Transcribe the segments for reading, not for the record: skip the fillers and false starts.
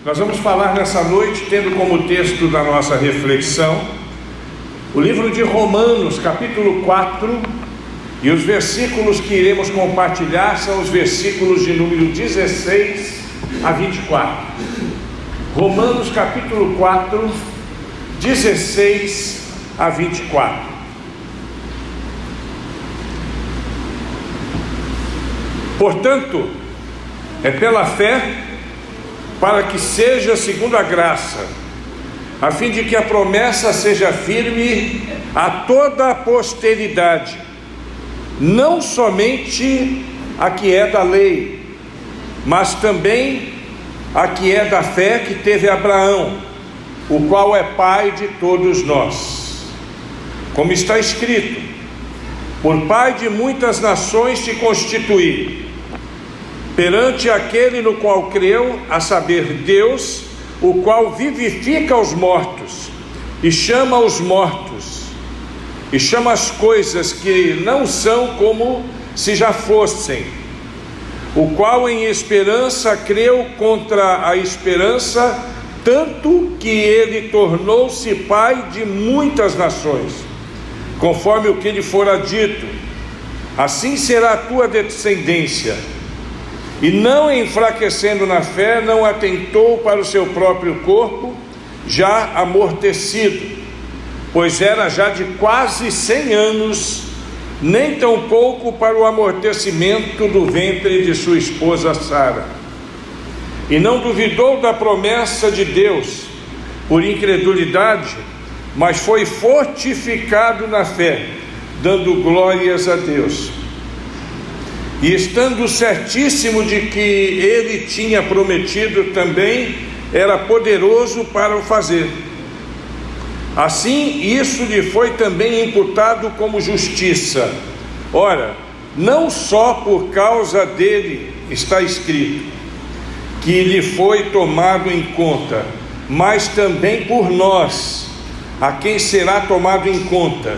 Nós vamos falar nessa noite, tendo como texto da nossa reflexão o livro de Romanos, capítulo 4, e os versículos que iremos compartilhar são os versículos de número 16 a 24. Romanos, capítulo 4, 16 a 24. Portanto, é pela fé, para que seja segundo a graça, a fim de que a promessa seja firme a toda a posteridade, não somente a que é da lei, mas também a que é da fé que teve Abraão, o qual é pai de todos nós. Como está escrito: por pai de muitas nações te constituí, perante aquele no qual creu, a saber, Deus, o qual vivifica os mortos, e chama os mortos, e chama as coisas que não são como se já fossem, o qual em esperança creu contra a esperança, tanto que ele tornou-se pai de muitas nações, conforme o que lhe fora dito: assim será a tua descendência. E não enfraquecendo na fé, não atentou para o seu próprio corpo, já amortecido, pois era já de quase 100 anos, nem tampouco para o amortecimento do ventre de sua esposa Sara. E não duvidou da promessa de Deus por incredulidade, mas foi fortificado na fé, dando glórias a Deus. E estando certíssimo de que ele tinha prometido, também era poderoso para o fazer. Assim, isso lhe foi também imputado como justiça. Ora, não só por causa dele está escrito que lhe foi tomado em conta, mas também por nós, a quem será tomado em conta,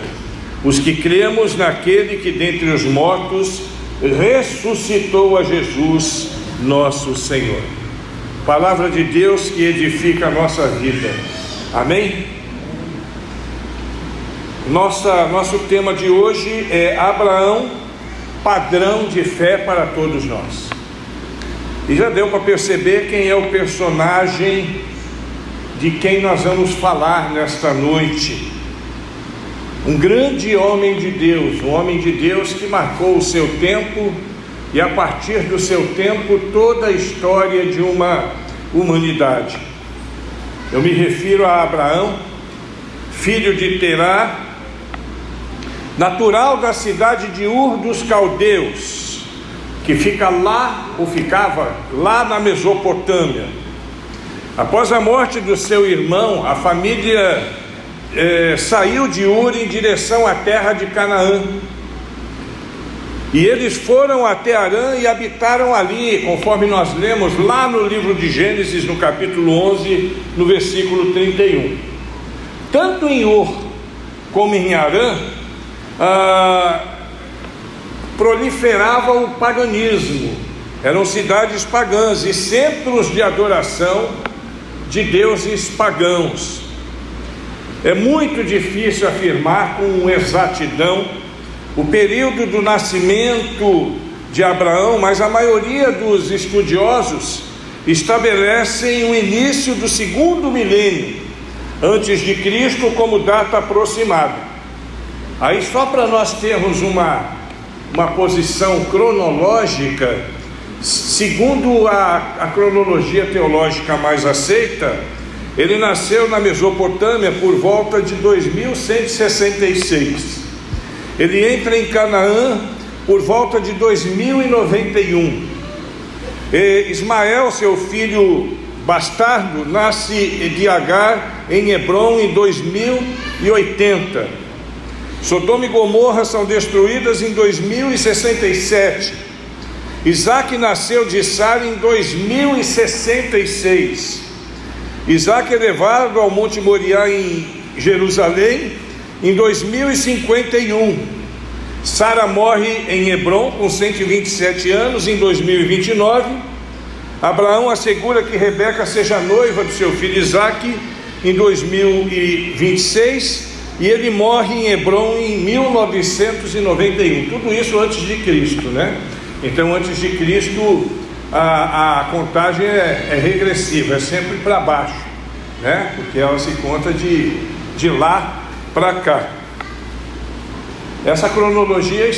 os que cremos naquele que dentre os mortos ressuscitou a Jesus, nosso Senhor. Palavra de Deus que edifica a nossa vida. Amém? Nosso tema de hoje é Abraão, padrão de fé para todos nós. E já deu para perceber quem é o personagem de quem nós vamos falar nesta noite. Um grande homem de Deus, um homem de Deus que marcou o seu tempo, e a partir do seu tempo toda a história de uma humanidade. Eu me refiro a Abraão, filho de Terá, natural da cidade de Ur dos Caldeus, que fica lá, ou ficava lá na Mesopotâmia. Após a morte do seu irmão, a família saiu de Ur em direção à terra de Canaã, e eles foram até Harã e habitaram ali, conforme nós lemos lá no livro de Gênesis, no capítulo 11, no versículo 31. Tanto em Ur como em Harã proliferava o paganismo. Eram cidades pagãs e centros de adoração de deuses pagãos. É muito difícil afirmar com exatidão o período do nascimento de Abraão, mas a maioria dos estudiosos estabelecem o início do segundo milênio antes de Cristo como data aproximada. Aí, só para nós termos uma posição cronológica, segundo a cronologia teológica mais aceita, ele nasceu na Mesopotâmia por volta de 2166. Ele entra em Canaã por volta de 2091. Ismael, seu filho bastardo, nasce de Agar em Hebrom em 2080. Sodoma e Gomorra são destruídas em 2067. Isaac nasceu de Sara em 2066. Isaac é levado ao Monte Moriá em Jerusalém em 2051. Sara morre em Hebrom com 127 anos em 2029. Abraão assegura que Rebeca seja noiva do seu filho Isaque em 2026, e ele morre em Hebrom em 1991. Tudo isso antes de Cristo, né? Então, antes de Cristo, a contagem é regressiva, é sempre para baixo, né? Porque ela se conta de lá para cá. Essa cronologia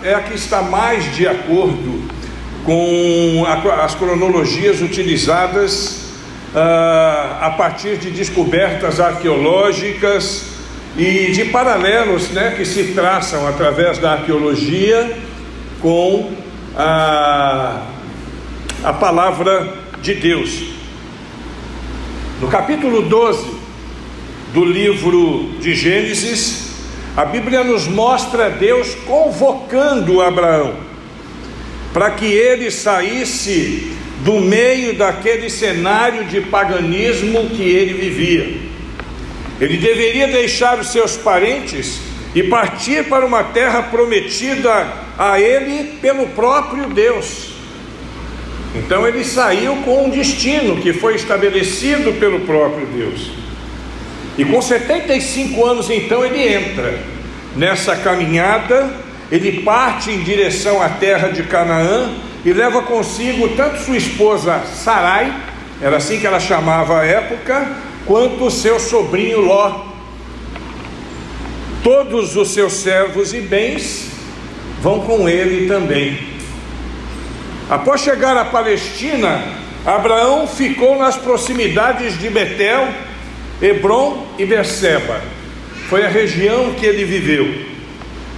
é a que está mais de acordo com as cronologias utilizadas a partir de descobertas arqueológicas e de paralelos, né, que se traçam através da arqueologia com a palavra de Deus. No capítulo 12 do livro de Gênesis, a Bíblia nos mostra Deus convocando Abraão para que ele saísse do meio daquele cenário de paganismo que ele vivia. Ele deveria deixar os seus parentes e partir para uma terra prometida a ele pelo próprio Deus. Então ele saiu com um destino que foi estabelecido pelo próprio Deus. E com 75 anos então ele entra nessa caminhada, ele parte em direção à terra de Canaã e leva consigo tanto sua esposa Sarai, era assim que ela chamava à época, quanto seu sobrinho Ló. Todos os seus servos e bens vão com ele também. Após chegar à Palestina, Abraão ficou nas proximidades de Betel, Hebrom e Berseba. Foi a região que ele viveu.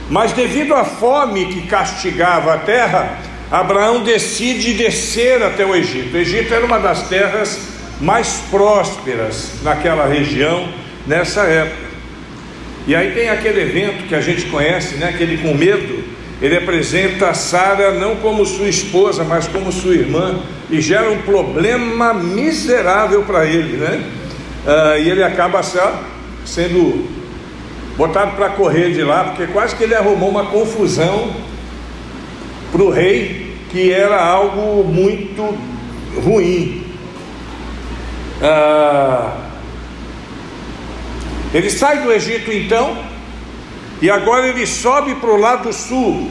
Mas devido à fome que castigava a terra, Abraão decide descer até o Egito. O Egito era uma das terras mais prósperas naquela região, nessa época. E aí tem aquele evento que a gente conhece, né? Que ele, com medo, ele apresenta Sara não como sua esposa, mas como sua irmã, e gera um problema miserável para ele, né? E ele acaba sendo botado para correr de lá, porque quase que ele arrumou uma confusão para o rei, que era algo muito ruim. Ele sai do Egito então, e agora ele sobe para o lado sul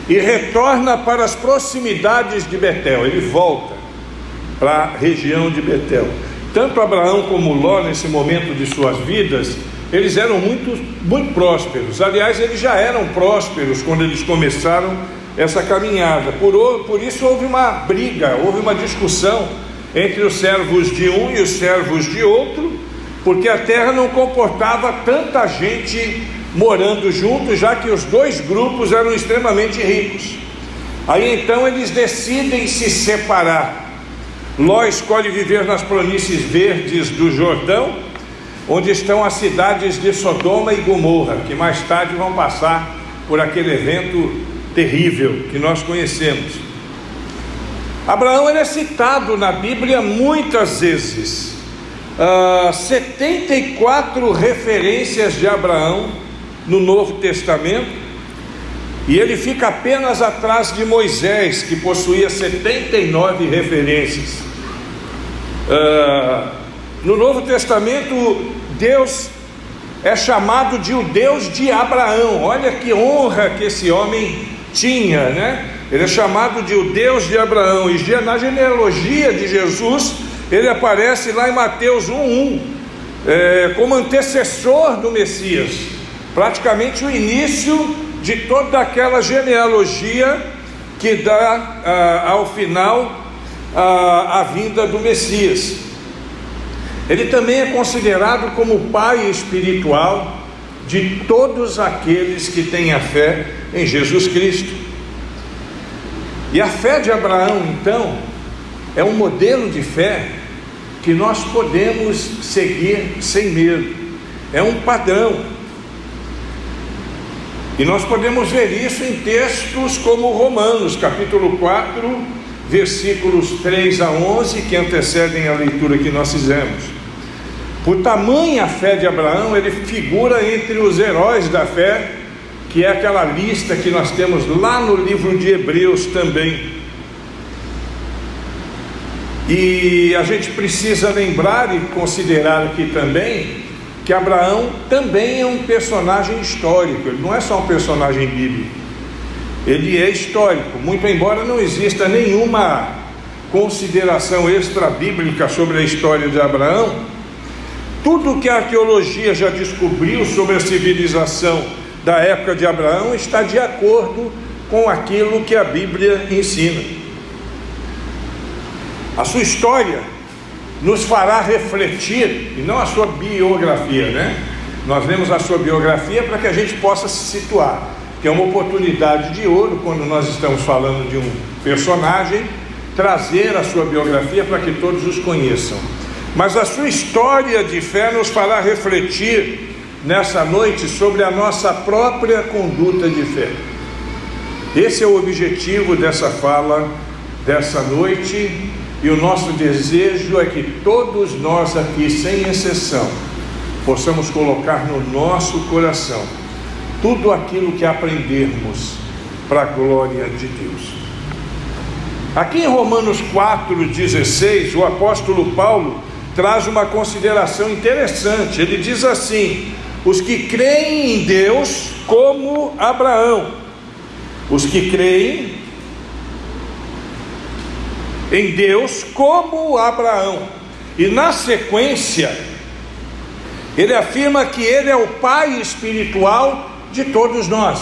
e retorna para as proximidades de Betel. Ele volta para a região de Betel. Tanto Abraão como Ló, nesse momento de suas vidas, eles eram muito prósperos. Aliás, eles já eram prósperos quando eles começaram essa caminhada. Por isso houve uma briga, houve uma discussão entre os servos de um e os servos de outro, porque a terra não comportava tanta gente morando juntos, já que os dois grupos eram extremamente ricos. Aí então eles decidem se separar. Ló escolhe viver nas planícies verdes do Jordão, onde estão as cidades de Sodoma e Gomorra, que mais tarde vão passar por aquele evento terrível que nós conhecemos. Abraão ele é citado na Bíblia muitas vezes. 74 referências de Abraão no Novo Testamento, e ele fica apenas atrás de Moisés, que possuía 79 referências. No Novo Testamento, Deus é chamado de o Deus de Abraão. Olha que honra que esse homem tinha, né? Ele é chamado de o Deus de Abraão. E na genealogia de Jesus, ele aparece lá em Mateus 1:1, como antecessor do Messias, praticamente o início de toda aquela genealogia que dá ao final a vinda do Messias. Ele também é considerado como o pai espiritual de todos aqueles que têm a fé em Jesus Cristo. E a fé de Abraão, então, é um modelo de fé que nós podemos seguir sem medo. É um padrão. E nós podemos ver isso em textos como Romanos, capítulo 4, versículos 3 a 11, que antecedem a leitura que nós fizemos. Por tamanha fé de Abraão, ele figura entre os heróis da fé, que é aquela lista que nós temos lá no livro de Hebreus também. E a gente precisa lembrar e considerar aqui também que Abraão também é um personagem histórico. Ele não é só um personagem bíblico, ele é histórico, muito embora não exista nenhuma consideração extra-bíblica sobre a história de Abraão. Tudo que a arqueologia já descobriu sobre a civilização da época de Abraão está de acordo com aquilo que a Bíblia ensina. A sua história nos fará refletir, e não a sua biografia, né? Nós lemos a sua biografia para que a gente possa se situar, que é uma oportunidade de ouro, quando nós estamos falando de um personagem, trazer a sua biografia para que todos os conheçam. Mas a sua história de fé nos fará refletir nessa noite sobre a nossa própria conduta de fé. Esse é o objetivo dessa fala dessa noite, e o nosso desejo é que todos nós aqui, sem exceção, possamos colocar no nosso coração tudo aquilo que aprendermos para a glória de Deus. Aqui em Romanos 4,16, o apóstolo Paulo traz uma consideração interessante. Ele diz assim: os que creem em Deus como Abraão, os que creem em Deus como Abraão. E na sequência, ele afirma que ele é o pai espiritual de todos nós.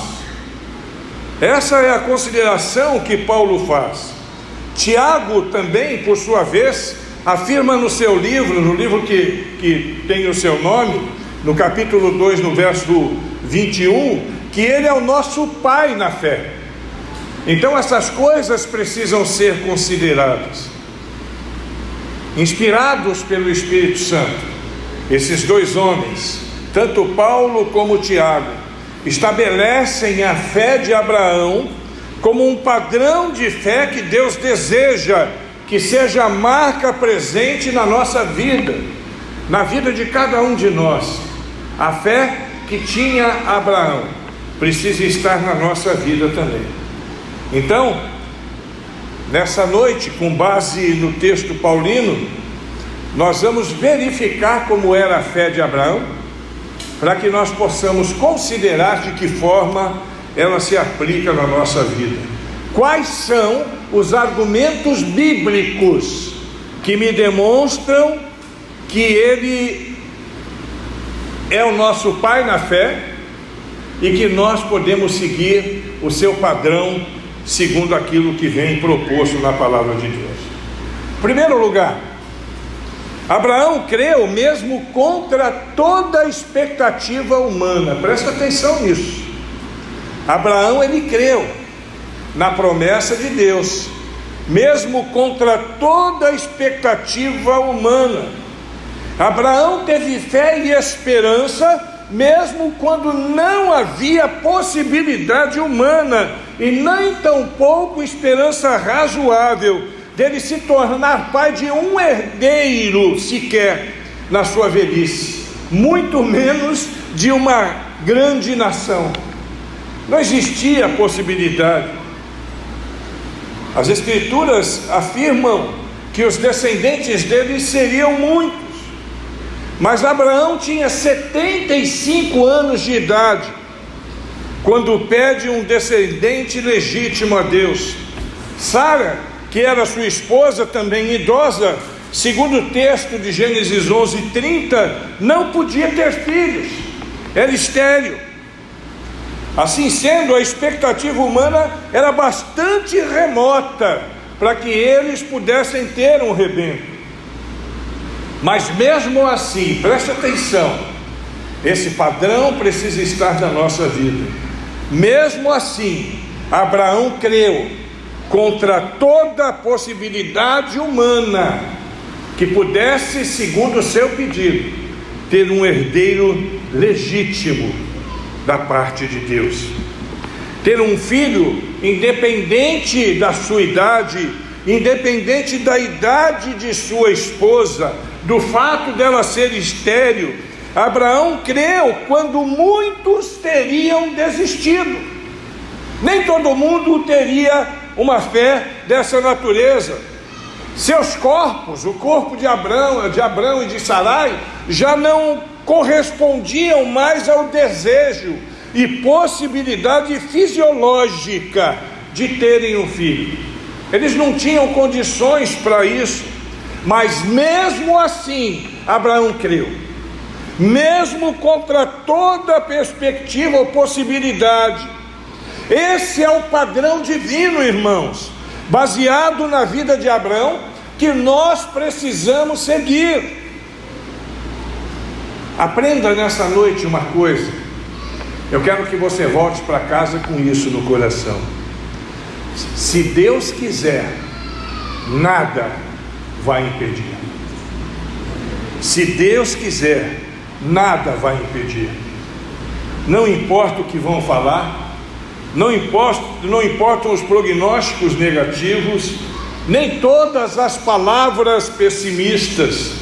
Essa é a consideração que Paulo faz. Tiago também, por sua vez, afirma no seu livro, no livro que tem o seu nome, no capítulo 2, no verso 21, que ele é o nosso pai na fé. Então essas coisas precisam ser consideradas. Inspirados pelo Espírito Santo, esses dois homens, tanto Paulo como Tiago, estabelecem a fé de Abraão como um padrão de fé que Deus deseja que seja a marca presente na nossa vida, na vida de cada um de nós. A fé que tinha Abraão precisa estar na nossa vida também. Então, nessa noite, com base no texto paulino, nós vamos verificar como era a fé de Abraão, para que nós possamos considerar de que forma ela se aplica na nossa vida. Quais são os argumentos bíblicos que me demonstram que ele é o nosso pai na fé e que nós podemos seguir o seu padrão segundo aquilo que vem proposto na palavra de Deus. Em primeiro lugar, Abraão creu mesmo contra toda expectativa humana. Presta atenção nisso. Abraão, ele creu na promessa de Deus, mesmo contra toda expectativa humana. Abraão teve fé e esperança mesmo quando não havia possibilidade humana, e nem tampouco esperança razoável dele se tornar pai de um herdeiro sequer na sua velhice, muito menos de uma grande nação. Não existia possibilidade. As Escrituras afirmam que os descendentes dele seriam muitos, mas Abraão tinha 75 anos de idade quando pede um descendente legítimo a Deus. Sara, que era sua esposa, também idosa, segundo o texto de Gênesis 11:30, não podia ter filhos, era estéril. Assim sendo, a expectativa humana era bastante remota para que eles pudessem ter um rebento. Mas mesmo assim, preste atenção, esse padrão precisa estar na nossa vida. Mesmo assim, Abraão creu contra toda a possibilidade humana que pudesse, segundo o seu pedido, ter um herdeiro legítimo da parte de Deus. Ter um filho independente da sua idade, independente da idade de sua esposa, do fato dela ser estéril. Abraão creu quando muitos teriam desistido. Nem todo mundo teria uma fé dessa natureza. Seus corpos, o corpo de Abrão e de Sarai, já não correspondiam mais ao desejo e possibilidade fisiológica de terem um filho. Eles não tinham condições para isso, mas mesmo assim, Abraão creu. Mesmo contra toda perspectiva ou possibilidade. Esse é o padrão divino, irmãos, baseado na vida de Abraão, que nós precisamos seguir. Aprenda nessa noite uma coisa. Eu quero que você volte para casa com isso no coração. Se Deus quiser, nada vai impedir. Se Deus quiser, nada vai impedir. Não importa o que vão falar, não importam os prognósticos negativos, nem todas as palavras pessimistas.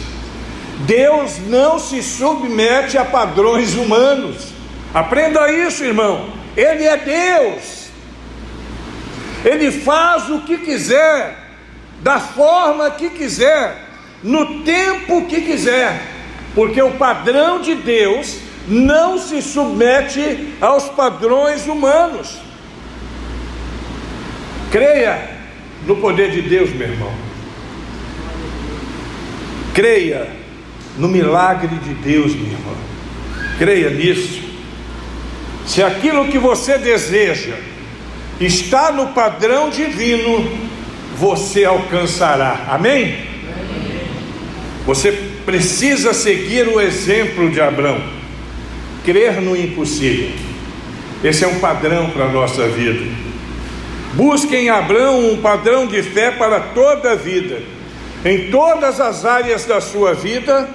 Deus não se submete a padrões humanos. Aprenda isso, irmão. Ele é Deus. Ele faz o que quiser, da forma que quiser, no tempo que quiser, porque o padrão de Deus não se submete aos padrões humanos. Creia no poder de Deus, meu irmão. Creia no milagre de Deus, minha irmã. Creia nisso. Se aquilo que você deseja está no padrão divino, você alcançará. Amém? Você precisa seguir o exemplo de Abraão. Crer no impossível. Esse é um padrão para a nossa vida. Busque em Abraão um padrão de fé para toda a vida, em todas as áreas da sua vida,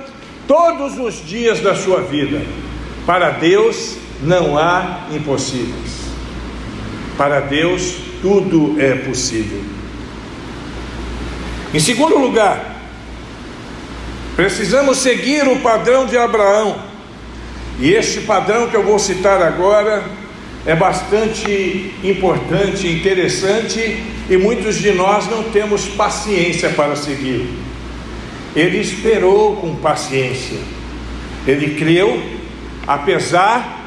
todos os dias da sua vida. Para Deus não há impossíveis. Para Deus tudo é possível. Em segundo lugar, precisamos seguir o padrão de Abraão. E este padrão que eu vou citar agora é bastante importante, interessante, e muitos de nós não temos paciência para seguir. Ele esperou com paciência. Ele creu, apesar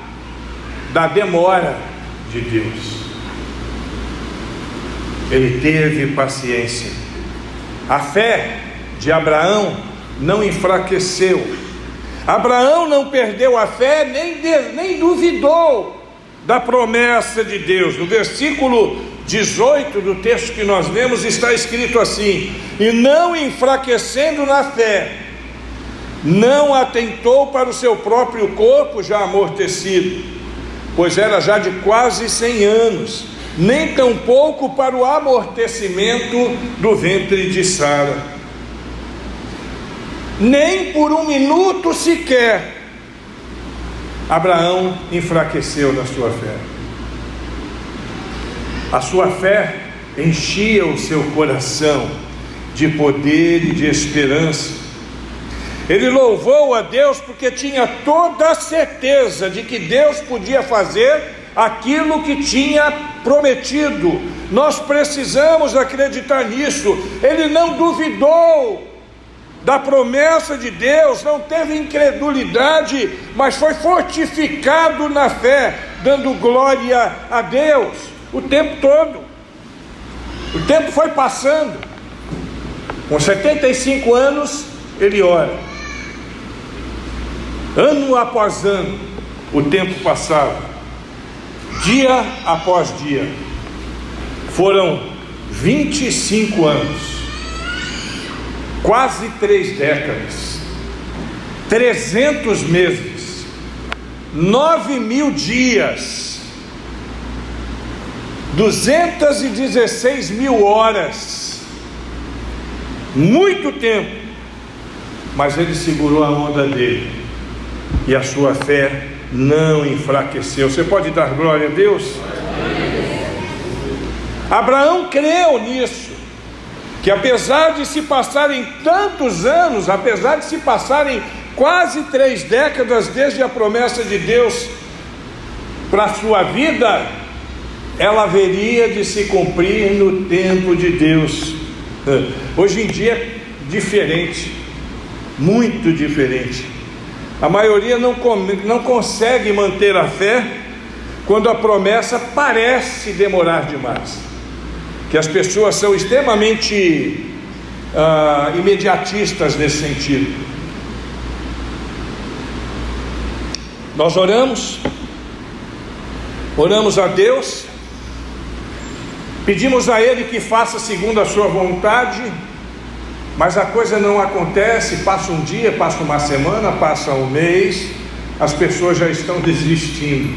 da demora de Deus. Ele teve paciência. A fé de Abraão não enfraqueceu. Abraão não perdeu a fé, nem duvidou da promessa de Deus. No versículo 18 do texto que nós lemos está escrito assim: e não enfraquecendo na fé, não atentou para o seu próprio corpo já amortecido, pois era já de quase 100 anos, nem tampouco para o amortecimento do ventre de Sara. Nem por um minuto sequer Abraão enfraqueceu na sua fé. A sua fé enchia o seu coração de poder e de esperança. Ele louvou a Deus porque tinha toda a certeza de que Deus podia fazer aquilo que tinha prometido. Nós precisamos acreditar nisso. Ele não duvidou da promessa de Deus, não teve incredulidade, mas foi fortificado na fé, dando glória a Deus o tempo todo. O tempo foi passando. Com 75 anos ele ora. Ano após ano o tempo passava, dia após dia. Foram 25 anos, quase 3 décadas, 300 meses, 9.000 dias, 216.000 horas, muito tempo, mas ele segurou a onda dele, e a sua fé não enfraqueceu. Você pode dar glória a Deus? Abraão creu nisso, que apesar de se passarem tantos anos, apesar de se passarem quase 3 décadas desde a promessa de Deus para a sua vida, ela haveria de se cumprir no tempo de Deus. Hoje em dia é diferente, muito diferente. A maioria não consegue manter a fé quando a promessa parece demorar demais, que as pessoas são extremamente imediatistas nesse sentido. Nós oramos a Deus, pedimos a Ele que faça segundo a sua vontade, mas a coisa não acontece. Passa um dia, passa uma semana, passa um mês, as pessoas já estão desistindo,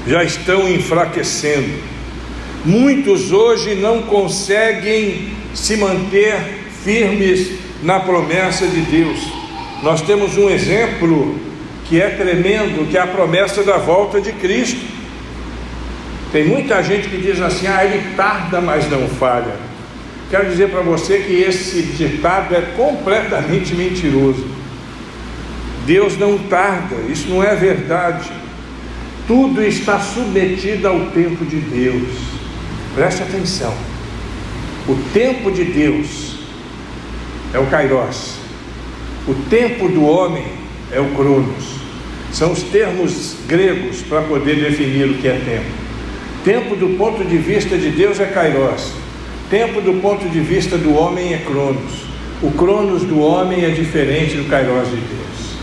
já estão enfraquecendo. Muitos hoje não conseguem se manter firmes na promessa de Deus. Nós temos um exemplo que é tremendo, que é a promessa da volta de Cristo. Tem muita gente que diz assim: ele tarda, mas não falha. Quero dizer para você que esse ditado é completamente mentiroso. Deus não tarda, isso não é verdade. Tudo está submetido ao tempo de Deus. Preste atenção. O tempo de Deus é o Kairos. O tempo do homem é o Cronos. São os termos gregos para poder definir o que é tempo. Tempo do ponto de vista de Deus é Kairos. Tempo do ponto de vista do homem é Cronos. O Cronos do homem é diferente do Kairos de Deus.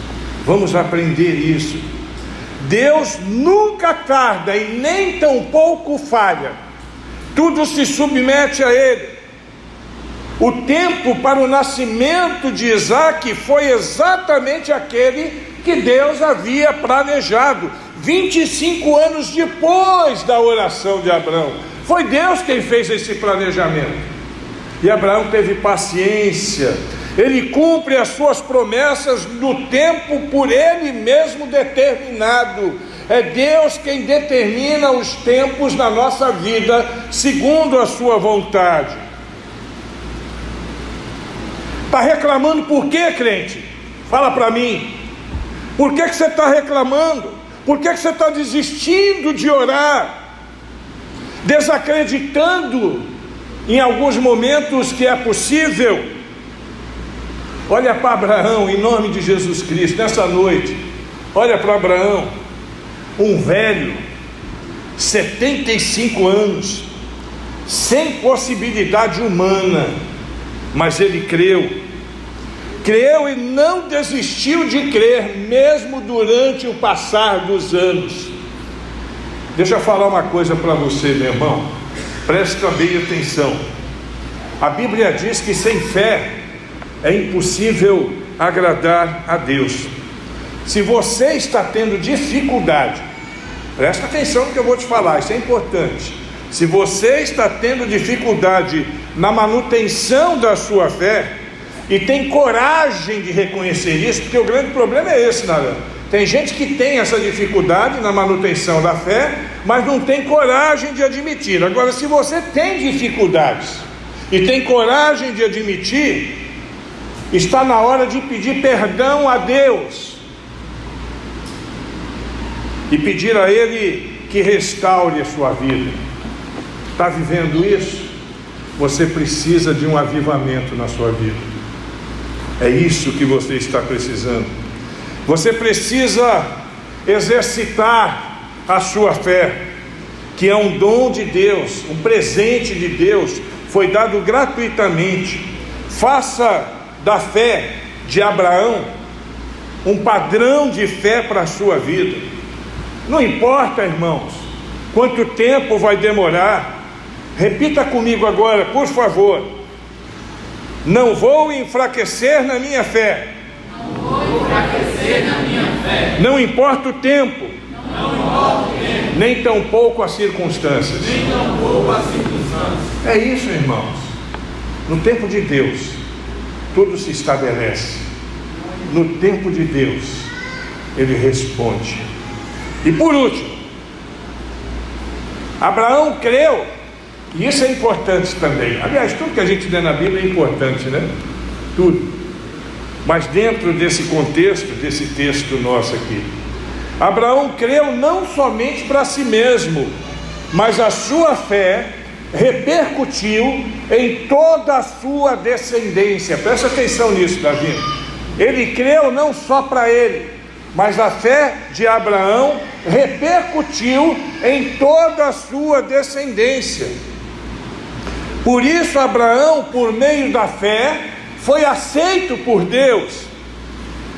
Vamos aprender isso. Deus nunca tarda e nem tampouco falha. Tudo se submete a Ele. O tempo para o nascimento de Isaac foi exatamente aquele que Deus havia planejado, 25 anos depois da oração de Abraão. Foi Deus quem fez esse planejamento. E Abraão teve paciência. Ele cumpre as suas promessas no tempo por Ele mesmo determinado. É Deus quem determina os tempos na nossa vida segundo a sua vontade. Está reclamando por quê, crente? Fala para mim. Por que você está reclamando? Por que você está desistindo de orar? Desacreditando em alguns momentos que é possível? Olha para Abraão, em nome de Jesus Cristo, nessa noite. Olha para Abraão, um velho, 75 anos, sem possibilidade humana, mas ele creu e não desistiu de crer, mesmo durante o passar dos anos. Deixa eu falar uma coisa para você, meu irmão, presta bem atenção. A Bíblia diz que sem fé é impossível agradar a Deus. Se você está tendo dificuldade, presta atenção no que eu vou te falar, isso é importante. Se você está tendo dificuldade na manutenção da sua fé, e tem coragem de reconhecer isso, porque o grande problema é esse, Naran. Tem gente que tem essa dificuldade na manutenção da fé, mas não tem coragem de admitir. Agora, se você tem dificuldades e tem coragem de admitir, está na hora de pedir perdão a Deus e pedir a Ele que restaure a sua vida. Está vivendo isso? Você precisa de um avivamento na sua vida. É isso que você está precisando. Você precisa exercitar a sua fé, que é um dom de Deus, um presente de Deus, foi dado gratuitamente. Faça da fé de Abraão um padrão de fé para a sua vida. Não importa, irmãos, quanto tempo vai demorar. Repita comigo agora, por favor. Não vou enfraquecer na minha fé. Não vou enfraquecer na minha fé. Não importa o tempo. Não importa o tempo. Nem tampouco as circunstâncias. Nem tampouco as circunstâncias. É isso, irmãos. No tempo de Deus, tudo se estabelece. No tempo de Deus, Ele responde. E por último, Abraão creu. E isso é importante também. Aliás, tudo que a gente lê na Bíblia é importante, né? Tudo. Mas dentro desse contexto, desse texto nosso aqui, Abraão creu não somente para si mesmo, mas a sua fé repercutiu em toda a sua descendência. Presta atenção nisso, Davi. Ele creu não só para ele, mas a fé de Abraão repercutiu em toda a sua descendência. Por isso Abraão, por meio da fé, foi aceito por Deus.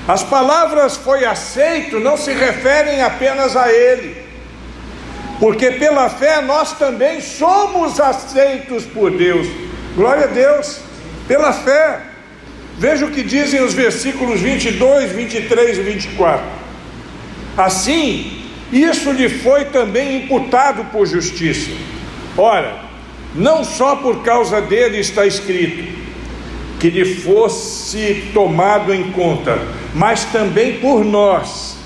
As palavras "foi aceito" não se referem apenas a ele, porque pela fé nós também somos aceitos por Deus. Glória a Deus, pela fé. Veja o que dizem os versículos 22, 23 e 24. Assim, isso lhe foi também imputado por justiça. Ora, não só por causa dele está escrito que lhe fosse tomado em conta, mas também por nós,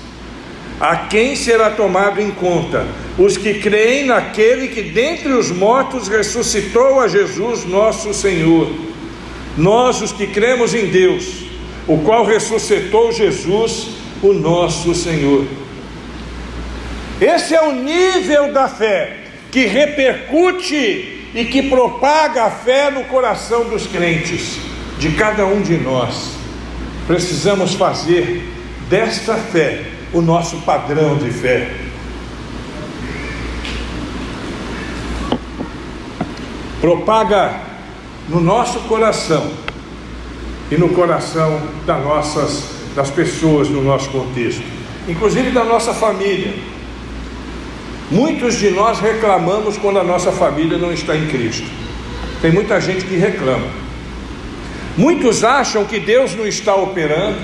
a quem será tomado em conta? Os que creem naquele que dentre os mortos ressuscitou a Jesus nosso Senhor. Nós, os que cremos em Deus, o qual ressuscitou Jesus, o nosso Senhor. Esse é o nível da fé que repercute e que propaga a fé no coração dos crentes, de cada um de nós. Precisamos fazer desta fé o nosso padrão de fé. Propaga no nosso coração e no coração das pessoas no nosso contexto, inclusive da nossa família. Muitos de nós reclamamos quando a nossa família não está em Cristo. Tem muita gente que reclama. Muitos acham que Deus não está operando.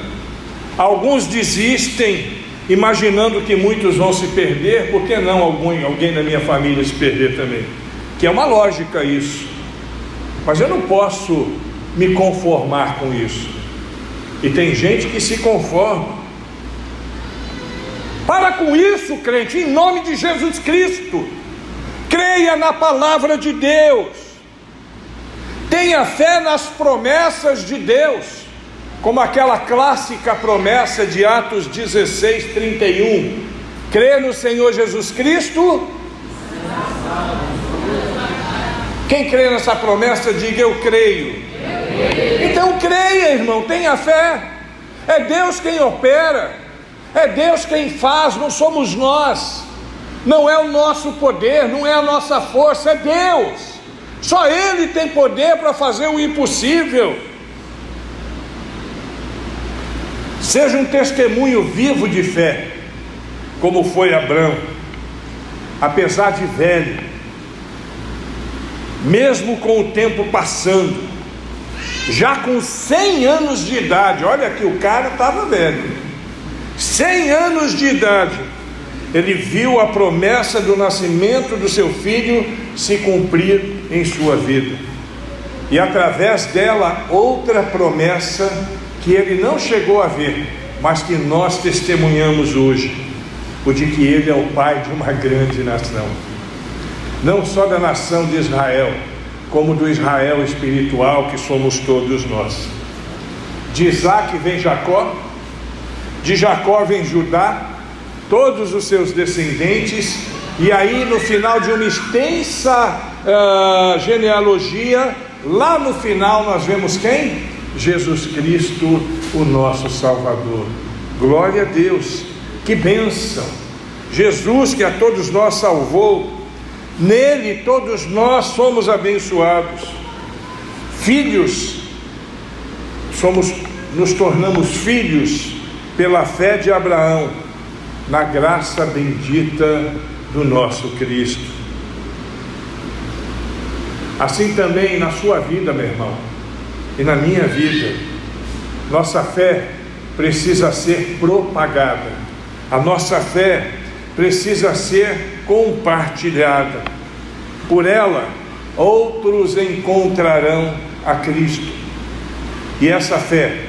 Alguns desistem, imaginando que muitos vão se perder. Por que não alguém da minha família se perder também? Que é uma lógica isso. Mas eu não posso me conformar com isso. E tem gente que se conforma. Para com isso, crente, em nome de Jesus Cristo. Creia na palavra de Deus. Tenha fé nas promessas de Deus, como aquela clássica promessa de Atos 16, 31. Crê no Senhor Jesus Cristo. Quem crê nessa promessa, diga: eu creio. Então creia, irmão, tenha fé. É Deus quem opera. É Deus quem faz, não somos nós. Não é o nosso poder, não é a nossa força, é Deus. Só Ele tem poder para fazer o impossível. Seja um testemunho vivo de fé, como foi Abraão. Apesar de velho, mesmo com o tempo passando, já com 100 anos de idade, olha que o cara estava velho, 100 anos de idade, ele viu a promessa do nascimento do seu filho se cumprir em sua vida, e através dela outra promessa que ele não chegou a ver, mas que nós testemunhamos hoje, o de que ele é o pai de uma grande nação, não só da nação de Israel, como do Israel espiritual que somos todos nós. De Isaac vem Jacó, de Jacó vem Judá, todos os seus descendentes, e aí no final de uma extensa genealogia, lá no final nós vemos quem? Jesus Cristo, o nosso Salvador. Glória a Deus, que bênção! Jesus que a todos nós salvou, nele todos nós somos abençoados, filhos, nos tornamos filhos pela fé de Abraão, na graça bendita do nosso Cristo. Assim também na sua vida, meu irmão, e na minha vida, nossa fé precisa ser propagada, a nossa fé precisa ser compartilhada. Por ela, outros encontrarão a Cristo, e essa fé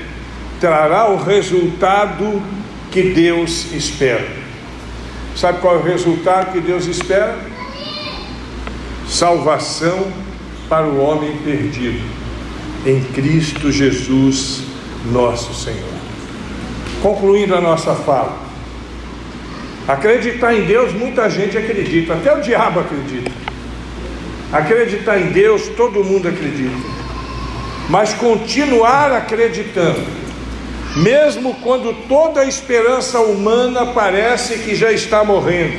trará o resultado que Deus espera. Sabe qual é o resultado que Deus espera? Salvação para o homem perdido, em Cristo Jesus, nosso Senhor. Concluindo a nossa fala, acreditar em Deus, muita gente acredita, até o diabo acredita. Acreditar em Deus, todo mundo acredita. Mas continuar acreditando, mesmo quando toda a esperança humana parece que já está morrendo,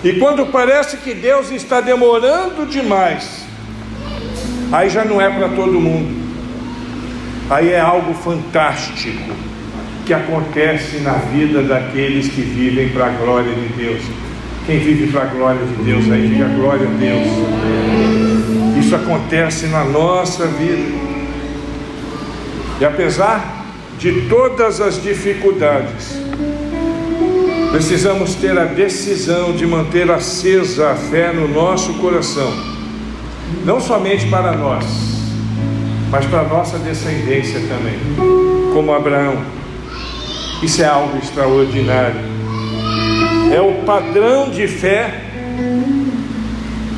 e quando parece que Deus está demorando demais, aí já não é para todo mundo. Aí é algo fantástico que acontece na vida daqueles que vivem para a glória de Deus. Quem vive para a glória de Deus, aí diga glória a Deus. Isso acontece na nossa vida. E apesar de todas as dificuldades, precisamos ter a decisão de manter acesa a fé no nosso coração, não somente para nós, mas para a nossa descendência também, como Abraão. Isso é algo extraordinário. É o padrão de fé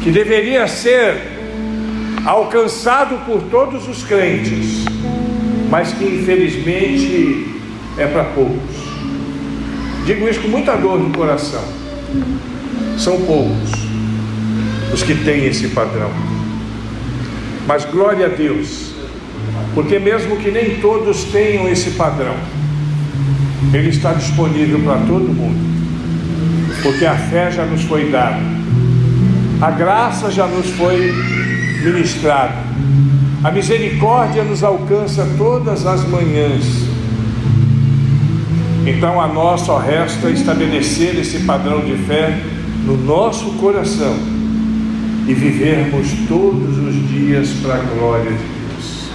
que deveria ser alcançado por todos os crentes, mas que infelizmente é para poucos. Digo isso com muita dor no coração. São poucos os que têm esse padrão. Mas glória a Deus, porque mesmo que nem todos tenham esse padrão, ele está disponível para todo mundo, porque a fé já nos foi dada, a graça já nos foi ministrada, a misericórdia nos alcança todas as manhãs. Então a nós só resta estabelecer esse padrão de fé no nosso coração e vivermos todos os dias para a glória de Deus.